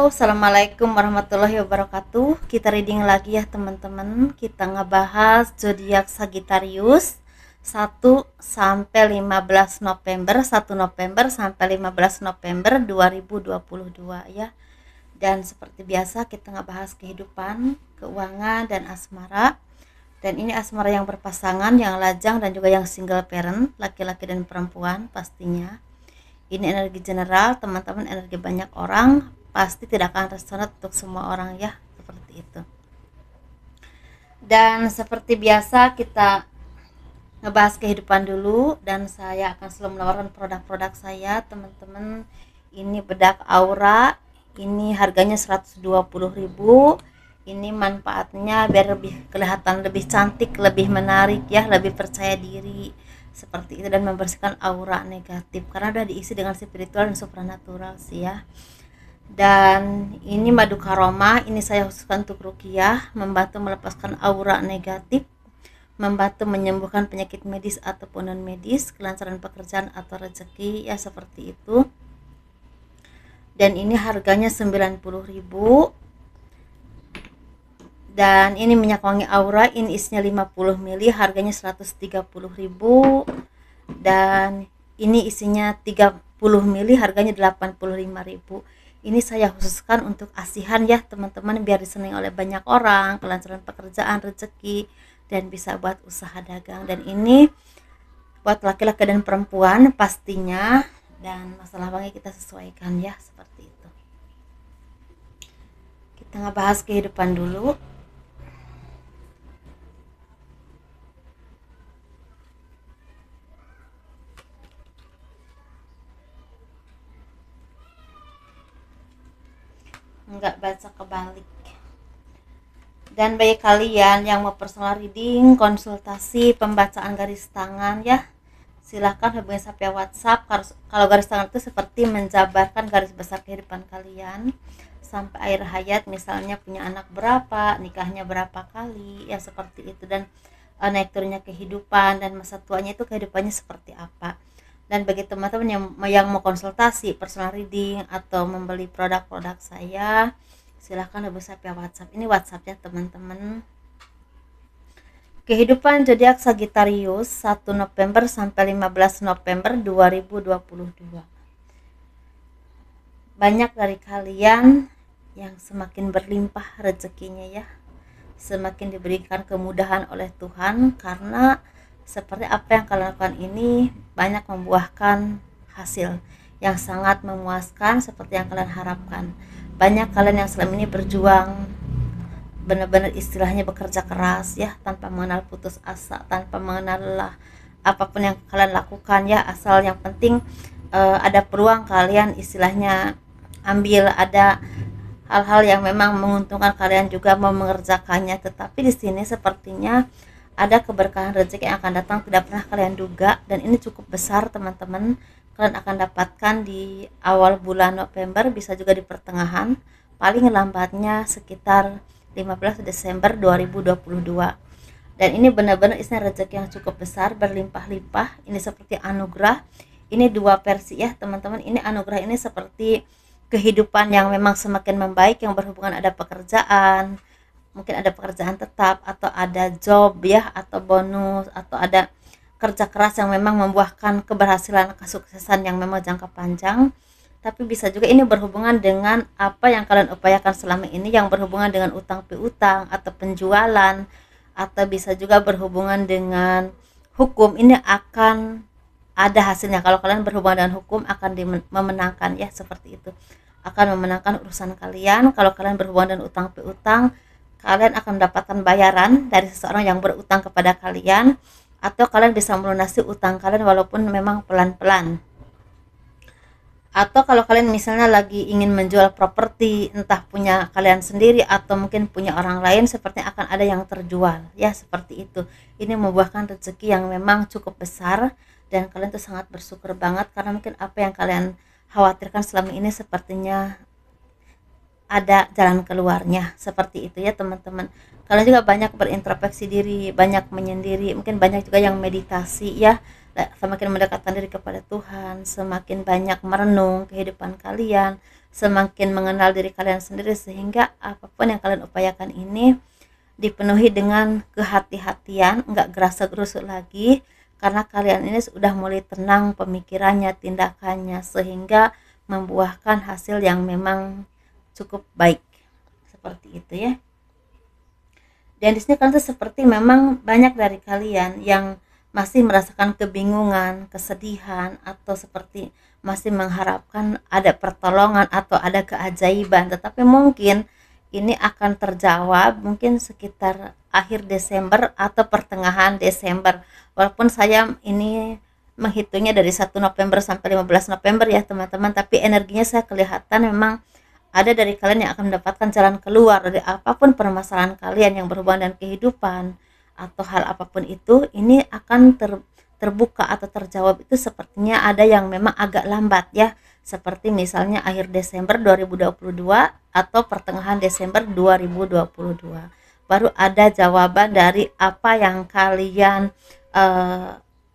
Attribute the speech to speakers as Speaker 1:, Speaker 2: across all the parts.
Speaker 1: Assalamualaikum warahmatullahi wabarakatuh. Kita reading lagi ya teman-teman. Kita ngebahas zodiak Sagittarius 1 sampai 15 November, 1 November sampai 15 November 2022 ya. Dan seperti biasa kita ngebahas kehidupan, keuangan dan asmara. Dan ini asmara yang berpasangan, yang lajang dan juga yang single parent, laki-laki dan perempuan pastinya. Ini energi general, teman-teman, energi banyak orang, pasti tidak akan resonate untuk semua orang ya, seperti itu. Dan seperti biasa kita ngebahas kehidupan dulu, dan saya akan selalu menawarkan produk-produk saya, teman-teman. Ini bedak aura, ini harganya 120.000. Ini manfaatnya biar lebih kelihatan lebih cantik, lebih menarik ya, lebih percaya diri seperti itu, dan membersihkan aura negatif karena udah diisi dengan spiritual dan supranatural sih ya. Dan ini madu karoma, ini saya khususkan untuk ruqyah, membantu melepaskan aura negatif, membantu menyembuhkan penyakit medis ataupun non medis, kelancaran pekerjaan atau rezeki ya, seperti itu. Dan ini harganya 90.000. Dan ini minyak wangi aura, ini isinya 50 ml, harganya 130.000. Dan ini isinya 30 ml, harganya 85.000. Ini saya khususkan untuk asihan ya teman-teman, biar disenangi oleh banyak orang, kelancaran pekerjaan, rezeki, dan bisa buat usaha dagang. Dan ini buat laki-laki dan perempuan pastinya, dan masalah wangi kita sesuaikan ya, seperti itu. Kita ngebahas kehidupan dulu. Enggak baca kebalik. Dan bagi kalian yang mau personal reading, konsultasi, pembacaan garis tangan ya, silahkan hubungi saya via WhatsApp. Kalau garis tangan itu seperti menjabarkan garis besar kehidupan kalian sampai akhir hayat, misalnya punya anak berapa, nikahnya berapa kali ya, seperti itu. Dan naik turunnya kehidupan, dan masa tuanya itu kehidupannya seperti apa. Dan bagi teman-teman yang mau konsultasi, personal reading, atau membeli produk-produk saya, silahkan hubungi saya via WhatsApp. Ini WhatsAppnya teman-teman. Kehidupan zodiak Sagittarius 1 November sampai 15 November 2022. Banyak dari kalian yang semakin berlimpah rezekinya ya, semakin diberikan kemudahan oleh Tuhan, karena seperti apa yang kalian lakukan ini banyak membuahkan hasil yang sangat memuaskan seperti yang kalian harapkan. Banyak kalian yang selama ini berjuang, benar-benar istilahnya bekerja keras ya, tanpa mengenal putus asa, tanpa mengenal apapun yang kalian lakukan ya, asal yang penting ada peluang, kalian istilahnya ambil. Ada hal-hal yang memang menguntungkan, kalian juga mau mengerjakannya. Tetapi di sini sepertinya ada keberkahan rezeki yang akan datang tidak pernah kalian duga, dan ini cukup besar teman-teman. Kalian akan dapatkan di awal bulan November, bisa juga di pertengahan, paling lambatnya sekitar 15 Desember 2022. Dan ini benar-benar isinya rezeki yang cukup besar, berlimpah-limpah. Ini seperti anugerah. Ini dua versi ya teman-teman. Ini anugerah ini seperti kehidupan yang memang semakin membaik, yang berhubungan ada pekerjaan, mungkin ada pekerjaan tetap, atau ada job ya, atau bonus, atau ada kerja keras yang memang membuahkan keberhasilan, kesuksesan yang memang jangka panjang. Tapi bisa juga ini berhubungan dengan apa yang kalian upayakan selama ini, yang berhubungan dengan utang piutang atau penjualan, atau bisa juga berhubungan dengan hukum. Ini akan ada hasilnya. Kalau kalian berhubungan dengan hukum akan memenangkan ya, seperti itu, akan memenangkan urusan kalian. Kalau kalian berhubungan dengan utang piutang, kalian akan mendapatkan bayaran dari seseorang yang berutang kepada kalian, atau kalian bisa melunasi utang kalian walaupun memang pelan-pelan. Atau kalau kalian misalnya lagi ingin menjual properti, entah punya kalian sendiri atau mungkin punya orang lain, sepertinya akan ada yang terjual ya, seperti itu. Ini membuahkan rezeki yang memang cukup besar, dan kalian tuh sangat bersyukur banget karena mungkin apa yang kalian khawatirkan selama ini sepertinya ada jalan keluarnya, seperti itu ya teman-teman. Kalian juga banyak berintrospeksi diri, banyak menyendiri, mungkin banyak juga yang meditasi ya, semakin mendekatkan diri kepada Tuhan, semakin banyak merenung kehidupan kalian, semakin mengenal diri kalian sendiri, sehingga apapun yang kalian upayakan ini dipenuhi dengan kehati-hatian, nggak gerasa-gerusu lagi, karena kalian ini sudah mulai tenang pemikirannya, tindakannya, sehingga membuahkan hasil yang memang cukup baik, seperti itu ya. Dan di sini kalian tuh seperti memang banyak dari kalian yang masih merasakan kebingungan, kesedihan, atau seperti masih mengharapkan ada pertolongan atau ada keajaiban, tetapi mungkin ini akan terjawab mungkin sekitar akhir Desember atau pertengahan Desember. Walaupun saya ini menghitungnya dari 1 November sampai 15 November ya teman-teman, tapi energinya saya kelihatan memang ada dari kalian yang akan mendapatkan jalan keluar dari apapun permasalahan kalian yang berhubungan dengan kehidupan atau hal apapun itu. Ini akan terbuka atau terjawab itu sepertinya ada yang memang agak lambat ya, seperti misalnya akhir Desember 2022 atau pertengahan Desember 2022 baru ada jawaban dari apa yang kalian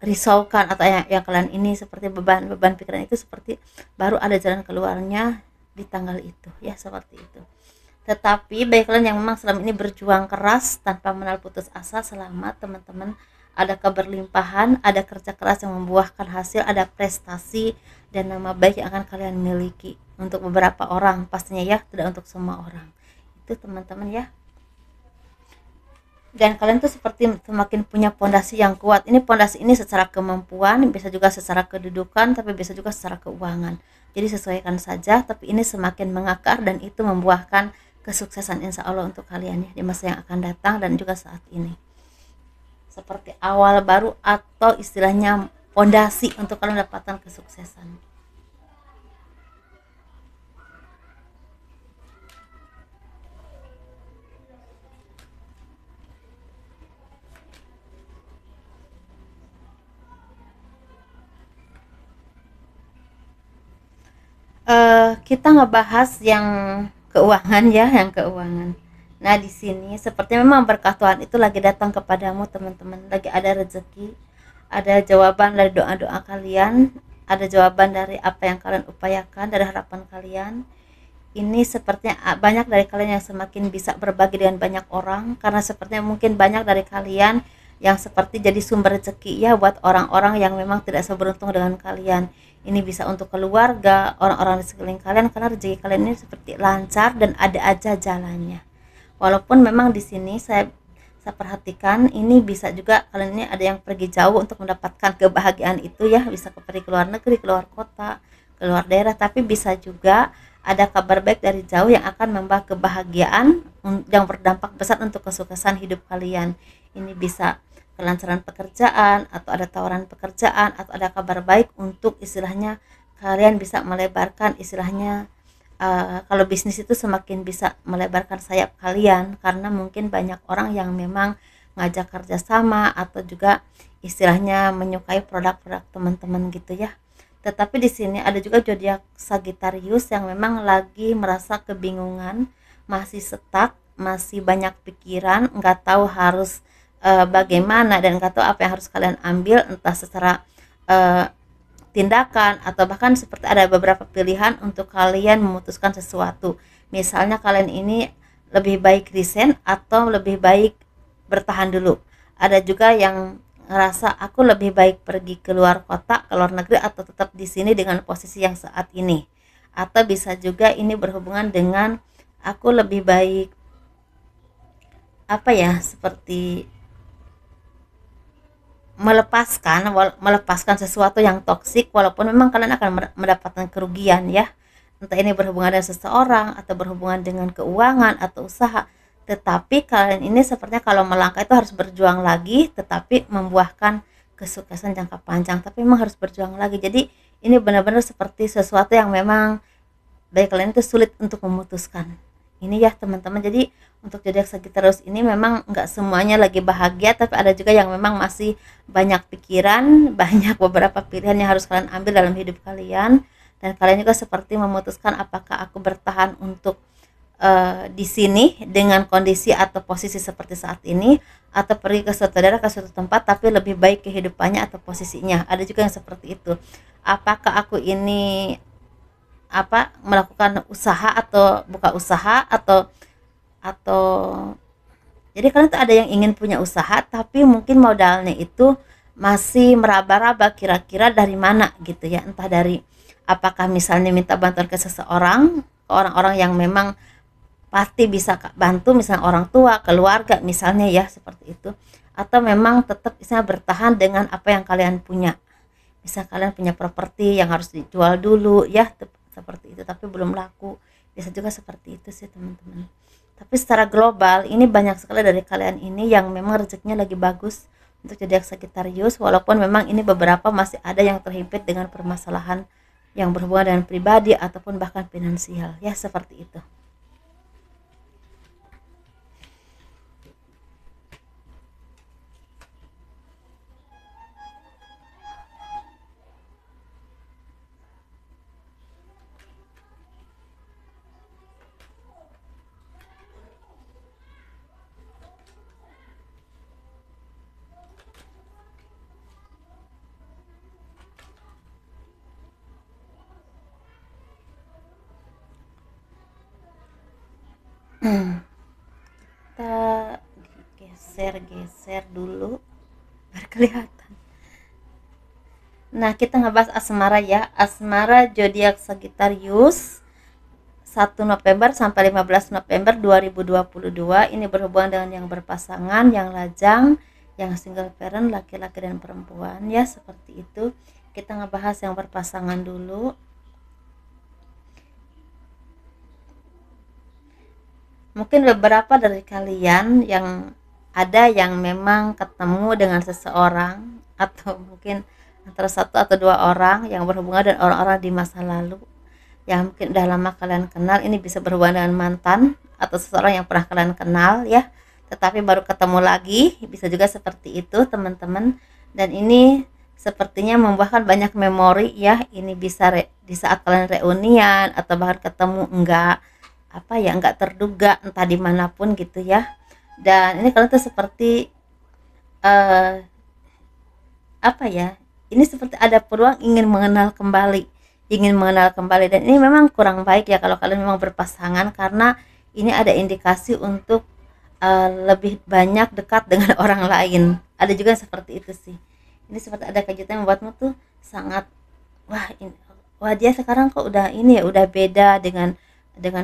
Speaker 1: risaukan atau yang kalian ini seperti beban pikiran itu, seperti baru ada jalan keluarnya di tanggal itu ya, seperti itu. Tetapi bagi kalian yang memang selama ini berjuang keras tanpa mengenal putus asa, selamat teman-teman. Ada keberlimpahan, ada kerja keras yang membuahkan hasil, ada prestasi dan nama baik yang akan kalian miliki untuk beberapa orang pastinya ya, tidak untuk semua orang. Itu teman-teman ya. Dan kalian tuh seperti semakin punya pondasi yang kuat. Ini pondasi ini secara kemampuan, bisa juga secara kedudukan, tapi bisa juga secara keuangan. Jadi sesuaikan saja, tapi ini semakin mengakar dan itu membuahkan kesuksesan insya Allah untuk kalian ya di masa yang akan datang dan juga saat ini. Seperti awal baru atau istilahnya pondasi untuk kalian mendapatkan kesuksesan. Kita ngebahas yang keuangan ya, yang keuangan. Nah, di sini seperti memang berkah Tuhan itu lagi datang kepadamu teman-teman. Lagi ada rezeki, ada jawaban dari doa-doa kalian, ada jawaban dari apa yang kalian upayakan, dari harapan kalian. Ini sepertinya banyak dari kalian yang semakin bisa berbagi dengan banyak orang, karena sepertinya mungkin banyak dari kalian yang seperti jadi sumber rezeki ya buat orang-orang yang memang tidak seberuntung dengan kalian. Ini bisa untuk keluarga, orang-orang di sekeliling kalian, karena rezeki kalian ini seperti lancar dan ada aja jalannya. Walaupun memang di sini saya perhatikan ini bisa juga kalian ini ada yang pergi jauh untuk mendapatkan kebahagiaan itu ya, bisa pergi ke luar negeri, keluar kota, keluar daerah, tapi bisa juga ada kabar baik dari jauh yang akan membawa kebahagiaan yang berdampak besar untuk kesuksesan hidup kalian. Ini bisa kelancaran pekerjaan, atau ada tawaran pekerjaan, atau ada kabar baik untuk istilahnya kalian bisa melebarkan istilahnya kalau bisnis itu semakin bisa melebarkan sayap kalian, karena mungkin banyak orang yang memang ngajak kerjasama atau juga istilahnya menyukai produk-produk teman-teman gitu ya. Tetapi di sini ada juga zodiak Sagittarius yang memang lagi merasa kebingungan, masih stuck, masih banyak pikiran, nggak tahu harus bagaimana dan nggak tahu apa yang harus kalian ambil, entah secara tindakan atau bahkan seperti ada beberapa pilihan untuk kalian memutuskan sesuatu. Misalnya kalian ini lebih baik resign atau lebih baik bertahan dulu. Ada juga yang ngerasa aku lebih baik pergi ke luar kota, ke luar negeri, atau tetap di sini dengan posisi yang saat ini. Atau bisa juga ini berhubungan dengan aku lebih baik apa ya, seperti melepaskan sesuatu yang toksik, walaupun memang kalian akan mendapatkan kerugian ya, entah ini berhubungan dengan seseorang atau berhubungan dengan keuangan atau usaha. Tetapi kalian ini sepertinya kalau melangkah itu harus berjuang lagi, tetapi membuahkan kesuksesan jangka panjang, tapi memang harus berjuang lagi. Jadi ini benar-benar seperti sesuatu yang memang bagi kalian itu sulit untuk memutuskan ini ya teman-teman. Jadi untuk zodiak Sagittarius ini memang nggak semuanya lagi bahagia, tapi ada juga yang memang masih banyak pikiran, banyak beberapa pilihan yang harus kalian ambil dalam hidup kalian. Dan kalian juga seperti memutuskan apakah aku bertahan untuk di sini dengan kondisi atau posisi seperti saat ini, atau pergi ke suatu daerah, ke suatu tempat tapi lebih baik kehidupannya atau posisinya. Ada juga yang seperti itu. Apakah aku ini melakukan usaha atau buka usaha atau jadi kalian tuh ada yang ingin punya usaha tapi mungkin modalnya itu masih meraba-raba kira-kira dari mana gitu ya, entah dari apakah misalnya minta bantuan ke seseorang, ke orang-orang yang memang pasti bisa bantu, misalnya orang tua, keluarga misalnya ya, seperti itu, atau memang tetap misalnya bertahan dengan apa yang kalian punya. Misal kalian punya properti yang harus dijual dulu ya, seperti itu, tapi belum laku, bisa juga seperti itu sih teman-teman. Tapi secara global ini banyak sekali dari kalian ini yang memang rezekinya lagi bagus untuk jadi Sagittarius, walaupun memang ini beberapa masih ada yang terhimpit dengan permasalahan yang berhubungan dengan pribadi ataupun bahkan finansial ya, seperti itu. Kita geser-geser dulu biar kelihatan. Nah, kita ngebahas asmara ya. Asmara zodiak Sagittarius 1 November sampai 15 November 2022 ini berhubungan dengan yang berpasangan, yang lajang, yang single parent, laki-laki dan perempuan ya, seperti itu. Kita ngebahas yang berpasangan dulu. Mungkin beberapa dari kalian yang ada yang memang ketemu dengan seseorang atau mungkin antara satu atau dua orang yang berhubungan dengan orang-orang di masa lalu yang mungkin udah lama kalian kenal. Ini bisa berhubungan dengan mantan atau seseorang yang pernah kalian kenal ya, tetapi baru ketemu lagi, bisa juga seperti itu teman-teman. Dan ini sepertinya membuahkan banyak memori ya. Ini bisa di saat kalian reunian atau bahkan ketemu enggak terduga entah dimanapun gitu ya. Dan ini kalian tuh seperti eh, ini seperti ada peluang ingin mengenal kembali, dan ini memang kurang baik ya kalau kalian memang berpasangan, karena ini ada indikasi untuk lebih banyak dekat dengan orang lain. Ada juga seperti itu sih. Ini seperti ada kejutan yang membuatmu tuh sangat wah dia sekarang kok udah ini ya, udah beda dengan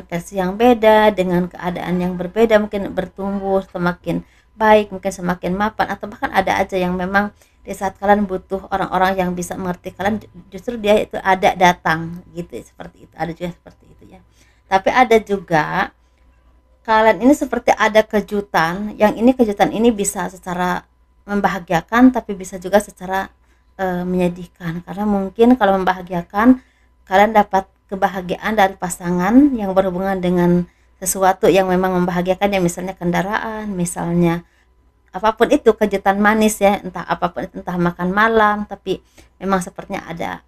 Speaker 1: versi yang beda, dengan keadaan yang berbeda, mungkin bertumbuh semakin baik, mungkin semakin mapan, atau bahkan ada aja yang memang di saat kalian butuh orang-orang yang bisa mengerti kalian, justru dia itu ada datang gitu, seperti itu. Ada juga seperti itu ya. Tapi ada juga kalian ini seperti ada kejutan, yang ini kejutan ini bisa secara membahagiakan tapi bisa juga secara menyedihkan, karena mungkin kalau membahagiakan kalian dapat kebahagiaan dari pasangan yang berhubungan dengan sesuatu yang memang membahagiakan ya, misalnya kendaraan, misalnya apapun itu, kejutan manis ya, entah apapun itu, entah makan malam, tapi memang sepertinya ada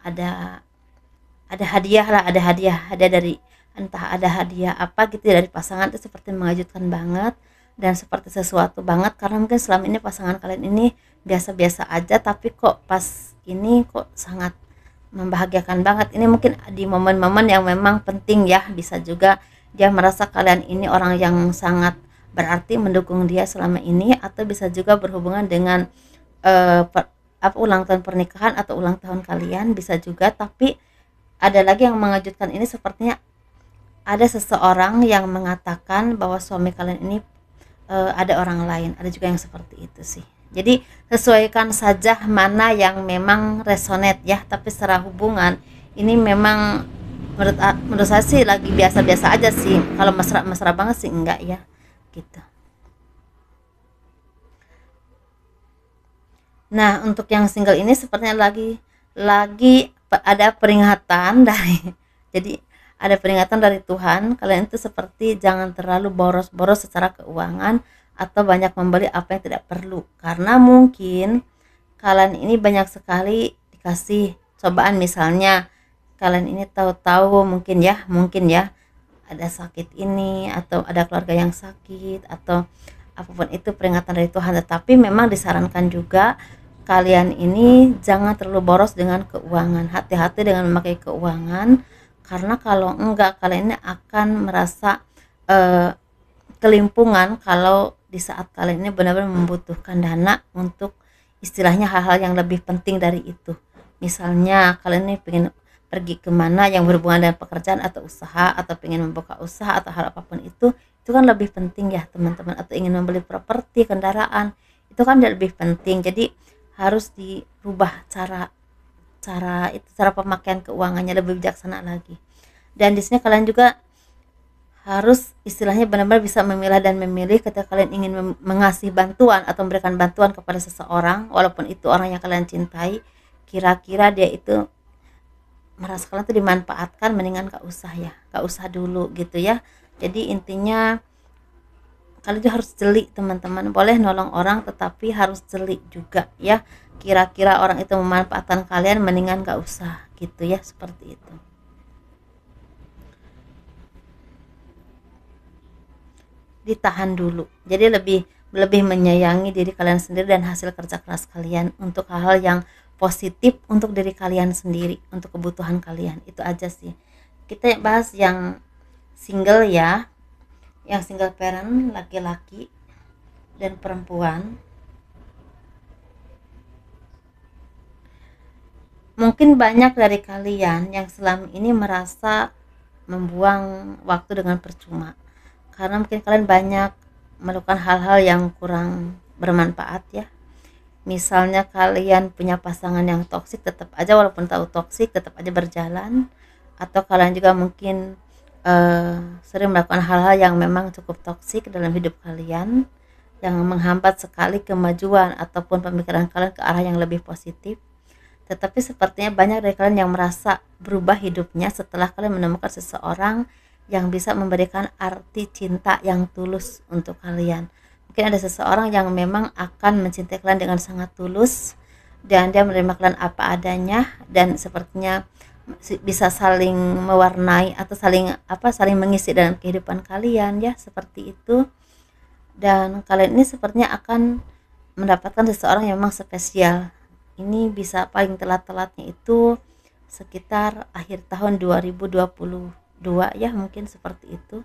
Speaker 1: ada hadiah lah, ada hadiah dari entah ada hadiah apa gitu ya dari pasangan, itu seperti mengejutkan banget dan seperti sesuatu banget, karena mungkin selama ini pasangan kalian ini biasa-biasa aja, tapi kok pas ini kok sangat membahagiakan banget. Ini mungkin di momen-momen yang memang penting ya, bisa juga dia merasa kalian ini orang yang sangat berarti mendukung dia selama ini, atau bisa juga berhubungan dengan ulang tahun pernikahan atau ulang tahun kalian, bisa juga. Tapi ada lagi yang mengejutkan, ini sepertinya ada seseorang yang mengatakan bahwa suami kalian ini ada orang lain. Ada juga yang seperti itu sih. Jadi sesuaikan saja mana yang memang resonate ya, tapi secara hubungan ini memang menurut saya sih lagi biasa-biasa aja sih. Kalau mesra-mesra banget sih enggak ya gitu. Nah, untuk yang single ini sepertinya lagi ada peringatan dari jadi ada peringatan dari Tuhan, kalian itu seperti jangan terlalu boros-boros secara keuangan atau banyak membeli apa yang tidak perlu, karena mungkin kalian ini banyak sekali dikasih cobaan. Misalnya kalian ini tahu-tahu mungkin ya ada sakit ini, atau ada keluarga yang sakit, atau apapun itu peringatan dari Tuhan. Tetapi memang disarankan juga kalian ini jangan terlalu boros dengan keuangan, hati-hati dengan memakai keuangan, Karena kalau enggak, kalian ini akan merasa kelimpungan kalau di saat kalian ini benar-benar membutuhkan dana untuk istilahnya hal-hal yang lebih penting dari itu. Misalnya kalian ini pengen pergi kemana yang berhubungan dengan pekerjaan atau usaha, atau pengen membuka usaha atau hal apapun itu kan lebih penting ya teman-teman. Atau ingin membeli properti, kendaraan, itu kan lebih penting. Jadi harus dirubah cara pemakaian keuangannya lebih bijaksana lagi. Dan di sini kalian juga harus istilahnya benar-benar bisa memilah dan memilih ketika kalian ingin mengasih bantuan atau memberikan bantuan kepada seseorang, walaupun itu orang yang kalian cintai, kira-kira dia itu merasa kalian tuh dimanfaatkan, mendingan gak usah dulu gitu ya. Jadi intinya kalian juga harus jeli teman-teman. Boleh nolong orang tetapi harus jeli juga ya, kira-kira orang itu memanfaatkan kalian, mendingan gak usah gitu ya, seperti itu. Ditahan dulu, jadi lebih menyayangi diri kalian sendiri dan hasil kerja keras kalian untuk hal-hal yang positif untuk diri kalian sendiri, untuk kebutuhan kalian. Itu aja sih. Kita bahas yang single ya, yang single parent, laki-laki dan perempuan. Mungkin banyak dari kalian yang selama ini merasa membuang waktu dengan percuma, karena mungkin kalian banyak melakukan hal-hal yang kurang bermanfaat ya. Misalnya kalian punya pasangan yang toksik, tetap aja walaupun tahu toksik tetap aja berjalan. Atau kalian juga mungkin sering melakukan hal-hal yang memang cukup toksik dalam hidup kalian, yang menghambat sekali kemajuan ataupun pemikiran kalian ke arah yang lebih positif. Tetapi sepertinya banyak dari kalian yang merasa berubah hidupnya setelah kalian menemukan seseorang yang bisa memberikan arti cinta yang tulus untuk kalian. Mungkin ada seseorang yang memang akan mencintai kalian dengan sangat tulus, dan dia menerima kalian apa adanya, dan sepertinya bisa saling mewarnai atau saling mengisi dalam kehidupan kalian ya, seperti itu. Dan kalian ini sepertinya akan mendapatkan seseorang yang memang spesial. Ini bisa paling telat-telatnya itu sekitar akhir tahun 2022 ya, mungkin seperti itu.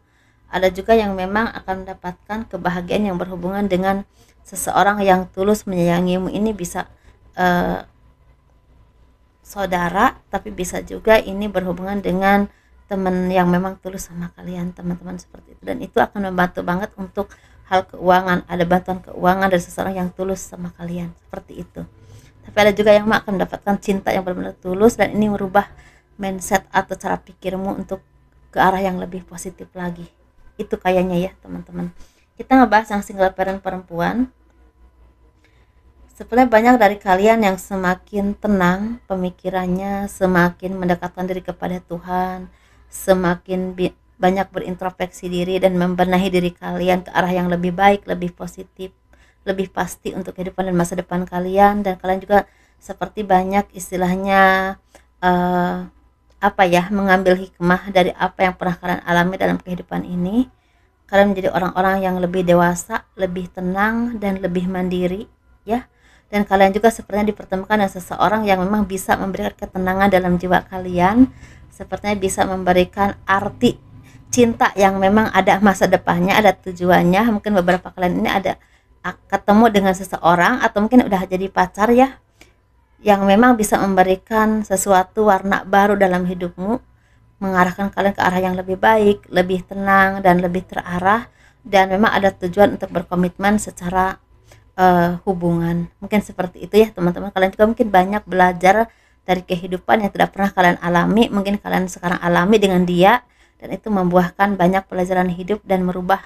Speaker 1: Ada juga yang memang akan mendapatkan kebahagiaan yang berhubungan dengan seseorang yang tulus menyayangimu. Ini bisa saudara, tapi bisa juga ini berhubungan dengan teman yang memang tulus sama kalian, teman-teman, seperti itu. Dan itu akan membantu banget untuk hal keuangan. Ada bantuan keuangan dari seseorang yang tulus sama kalian, seperti itu. Tapi ada juga yang akan mendapatkan cinta yang benar-benar tulus, dan ini merubah mindset atau cara pikirmu untuk ke arah yang lebih positif lagi. Itu kayaknya ya teman-teman. Kita ngebahas yang single parent perempuan. Sebenarnya banyak dari kalian yang semakin tenang pemikirannya, semakin mendekatkan diri kepada Tuhan, semakin banyak berintrospeksi diri dan membenahi diri kalian ke arah yang lebih baik, lebih positif, lebih pasti untuk kehidupan dan masa depan kalian. Dan kalian juga seperti banyak istilahnya mengambil hikmah dari apa yang pernah kalian alami dalam kehidupan ini. Kalian menjadi orang-orang yang lebih dewasa, lebih tenang, dan lebih mandiri ya. Dan kalian juga sepertinya dipertemukan dengan seseorang yang memang bisa memberikan ketenangan dalam jiwa kalian, sepertinya bisa memberikan arti cinta yang memang ada masa depannya, ada tujuannya. Mungkin beberapa kalian ini ada ketemu dengan seseorang atau mungkin udah jadi pacar ya, yang memang bisa memberikan sesuatu warna baru dalam hidupmu, mengarahkan kalian ke arah yang lebih baik, lebih tenang, dan lebih terarah, dan memang ada tujuan untuk berkomitmen secara hubungan. Mungkin seperti itu ya teman-teman. Kalian juga mungkin banyak belajar dari kehidupan yang tidak pernah kalian alami, mungkin kalian sekarang alami dengan dia, dan itu membuahkan banyak pelajaran hidup dan merubah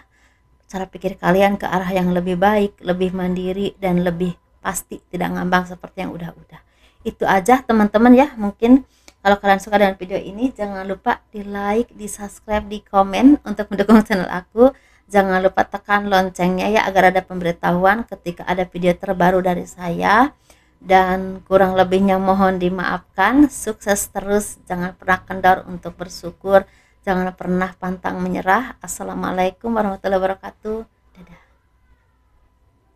Speaker 1: cara pikir kalian ke arah yang lebih baik, lebih mandiri, dan lebih pasti, tidak ngambang seperti yang udah-udah. Itu aja teman-teman ya. Mungkin kalau kalian suka dengan video ini, jangan lupa di like, di subscribe, di komen untuk mendukung channel aku. Jangan lupa tekan loncengnya ya, agar ada pemberitahuan ketika ada video terbaru dari saya. Dan kurang lebihnya mohon dimaafkan. Sukses terus, jangan pernah kendor untuk bersyukur, jangan pernah pantang menyerah. Assalamualaikum warahmatullahi wabarakatuh.